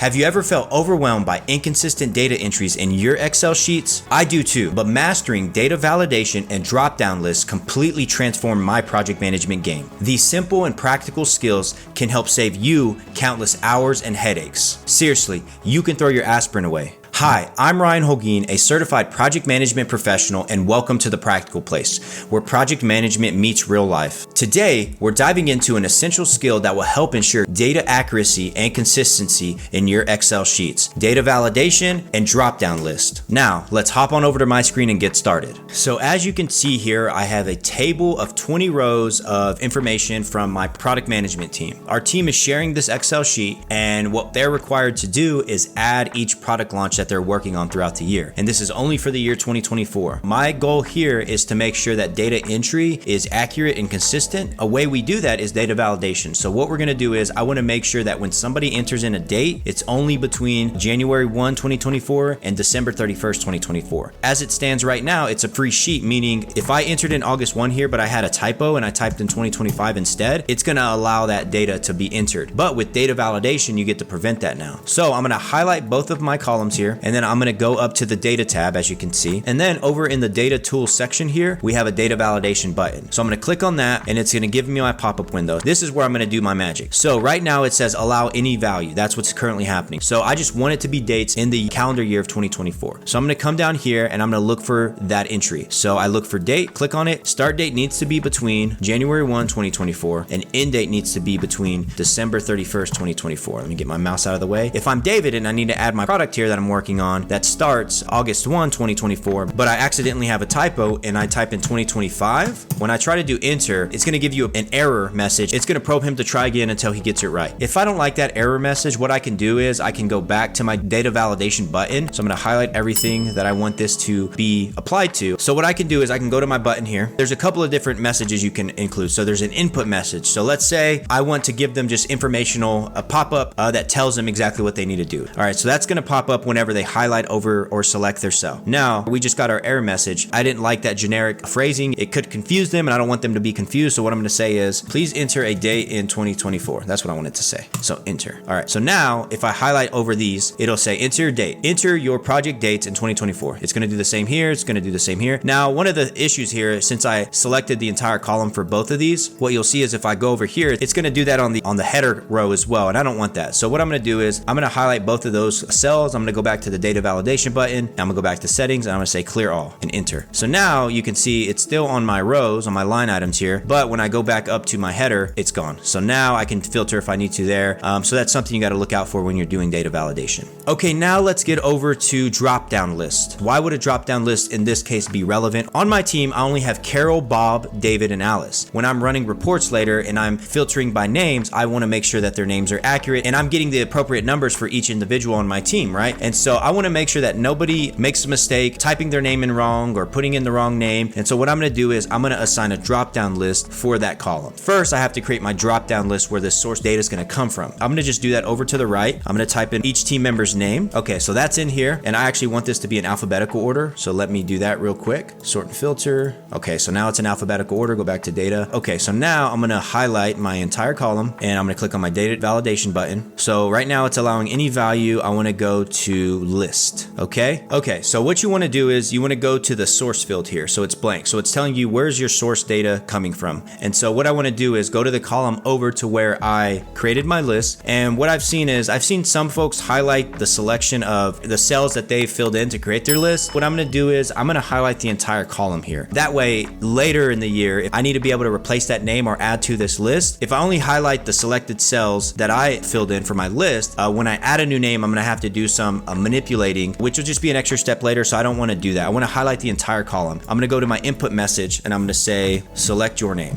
Have you ever felt overwhelmed by inconsistent data entries in your Excel sheets? I do too, but mastering data validation and drop-down lists completely transformed my project management game. These simple and practical skills can help save you countless hours and headaches. Seriously, you can throw your aspirin away. Hi, I'm Ryan Holguin, a certified project management professional, and welcome to The Practical Place, where project management meets real life. Today, we're diving into an essential skill that will help ensure data accuracy and consistency in your Excel sheets, data validation, and drop-down list. Now, let's hop on over to my screen and get started. So as you can see here, I have a table of 20 rows of information from my product management team. Our team is sharing this Excel sheet, and what they're required to do is add each product launch that they're working on throughout the year. And this is only for the year 2024. My goal here is to make sure that data entry is accurate and consistent. A way we do that is data validation. So what we're gonna do is I wanna make sure that when somebody enters in a date, it's only between January 1, 2024 and December 31st, 2024. As it stands right now, it's a free sheet, meaning if I entered in August 1 here, but I had a typo and I typed in 2025 instead, it's gonna allow that data to be entered. But with data validation, you get to prevent that now. So I'm gonna highlight both of my columns here, and then I'm gonna go up to the data tab, as you can see. And then over in the data tools section here, we have a data validation button. So I'm gonna click on that, and it's gonna give me my pop-up window. This is where I'm gonna do my magic. So right now it says allow any value. That's what's currently happening. So I just want it to be dates in the calendar year of 2024. So I'm gonna come down here and I'm gonna look for that entry. So I look for date, click on it. Start date needs to be between January 1, 2024, and end date needs to be between December 31st, 2024. Let me get my mouse out of the way. If I'm David and I need to add my product here that I'm working on that starts August 1, 2024, but I accidentally have a typo and I type in 2025, when I try to do enter, it's gonna give you an error message. It's gonna probe him to try again until he gets it right. If I don't like that error message, what I can do is I can go back to my data validation button. So I'm gonna highlight everything that I want this to be applied to. So what I can do is I can go to my button here. There's a couple of different messages you can include. So there's an input message. So let's say I want to give them just informational, a pop-up that tells them exactly what they need to do. All right, so that's gonna pop up whenever they highlight over or select their cell. Now, we just got our error message. I didn't like that generic phrasing. It could confuse them and I don't want them to be confused. So what I'm gonna say is, please enter a date in 2024. That's what I wanted to say. So enter. All right, so now if I highlight over these, it'll say enter your date. Enter your project dates in 2024. It's gonna do the same here. It's gonna do the same here. Now, one of the issues here, since I selected the entire column for both of these, what you'll see is if I go over here, it's gonna do that on the header row as well. And I don't want that. So what I'm gonna do is I'm gonna highlight both of those cells. I'm gonna go back to the data validation button. I'm gonna go back to settings and I'm gonna say clear all and enter. So now you can see it's still on my rows, on my line items here, but when I go back up to my header, it's gone. So now I can filter if I need to there. So that's something you gotta look out for when you're doing data validation. Okay, now let's get over to drop-down list. Why would a drop-down list in this case be relevant? On my team, I only have Carol, Bob, David, and Alice. When I'm running reports later and I'm filtering by names, I wanna make sure that their names are accurate and I'm getting the appropriate numbers for each individual on my team, right? And so I wanna make sure that nobody makes a mistake typing their name in wrong or putting in the wrong name. And so what I'm gonna do is I'm gonna assign a drop-down list for that column. First, I have to create my drop-down list where the source data is gonna come from. I'm gonna just do that over to the right. I'm gonna type in each team member's name. Okay, so that's in here. And I actually want this to be in alphabetical order. So let me do that real quick. Sort and filter. Okay, so now it's in alphabetical order. Go back to data. Okay, so now I'm gonna highlight my entire column and I'm gonna click on my data validation button. So right now it's allowing any value. I wanna go to list, okay? Okay, so what you wanna do is you wanna go to the source field here. So it's blank. So it's telling you where's your source data coming from. And so what I wanna do is go to the column over to where I created my list. And what I've seen is I've seen some folks highlight the selection of the cells that they filled in to create their list. What I'm gonna do is I'm gonna highlight the entire column here. That way, later in the year, if I need to be able to replace that name or add to this list, if I only highlight the selected cells that I filled in for my list, when I add a new name, I'm gonna have to do some manipulating, which will just be an extra step later, so I don't wanna do that. I wanna highlight the entire column. I'm gonna go to my input message and I'm gonna say, select your name.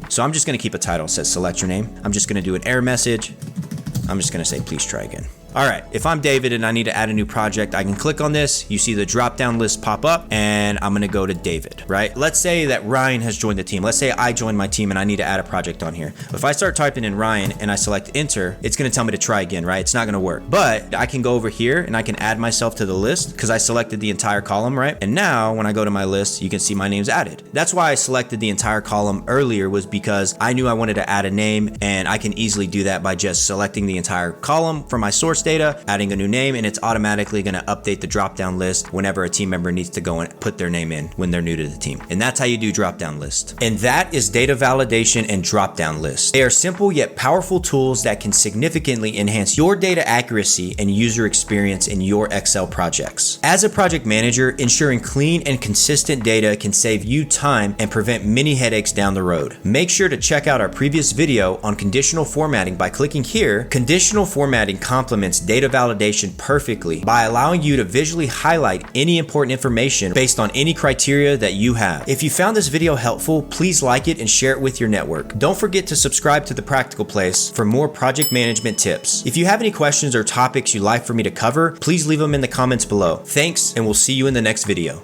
So I'm just gonna keep a title that says select your name. I'm just gonna do an error message. I'm just gonna say, please try again. All right, if I'm David and I need to add a new project, I can click on this. You see the drop-down list pop up and I'm gonna go to David, right? Let's say that Ryan has joined the team. Let's say I joined my team and I need to add a project on here. If I start typing in Ryan and I select enter, it's gonna tell me to try again, right? It's not gonna work. But I can go over here and I can add myself to the list because I selected the entire column, right? And now when I go to my list, you can see my name's added. That's why I selected the entire column earlier, was because I knew I wanted to add a name, and I can easily do that by just selecting the entire column for my source data, adding a new name, and it's automatically going to update the drop-down list whenever a team member needs to go and put their name in when they're new to the team. And that's how you do drop-down list. And that is data validation and drop-down list. They are simple yet powerful tools that can significantly enhance your data accuracy and user experience in your Excel projects. As a project manager, ensuring clean and consistent data can save you time and prevent many headaches down the road. Make sure to check out our previous video on conditional formatting by clicking here. Conditional formatting complements data validation perfectly by allowing you to visually highlight any important information based on any criteria that you have. If you found this video helpful, please like it and share it with your network. Don't forget to subscribe to The Practical Place for more project management tips. If you have any questions or topics you'd like for me to cover, please leave them in the comments below. Thanks, and we'll see you in the next video.